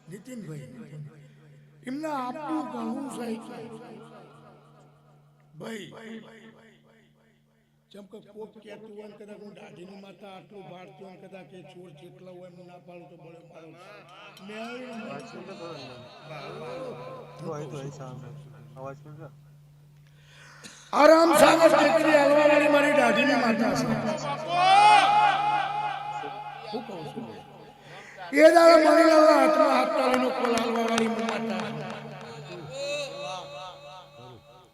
નીતિનભાઈ એમને આપવું ઘણું સાહેબ ભાઈ જેમ કે કોક કહેતું હોય કદાચ હું દાઢીની માતા આટલું ભારતી હોય કદાચ કે ચોર જેટલા હોય એમ ના પાડું તો બળે મારો આરામ સાગર ટેકરી હાલવાવાળી મારી દાઢીની માતા છે હું કહું છું એ દાડા મણીલાલના હાથમાં હાથ તાળીનો કોલ હાલવાવાળી માતા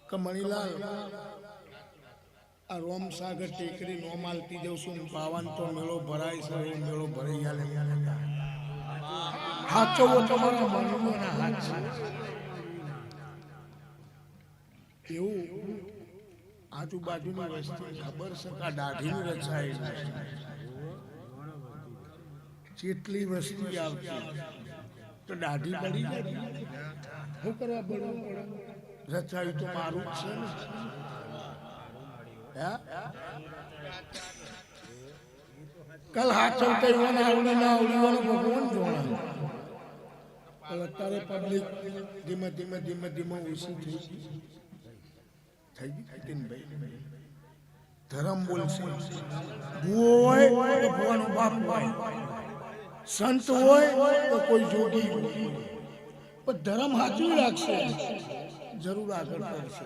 કે મણીલાલ આ રોમ સાગર ટેકરી નો માલતી જઉં છું પાવાન તો મેળો ભરાય છે એ મેળો ભરાઈ આલે હાચો તમારા મનોના હાથ છે એવું આજુબાજુની વસ્તી ખબર છે કે દાઢીની રચાય જેટલી વસ્તી આવતી તો દાઢી પડી જાય શું કરવા પડવું પડે રચાયું તો મારું જ છે ને કલ હાથ ચલતા ઈવન આવડી ના આવડી વાળો ભગવાન જોણા પણ અત્યારે પબ્લિક ધીમે ધીમે ધીમે ધીમે ઓછી થઈ ગઈ નીતિનભાઈ ધર્મ બોલશે હોય તો ભગવાનનો બાપ હોય સંત હોય તો કોઈ જોગી હોય પણ ધર્મ સાચું રાખશે જરૂર આગળ કરશે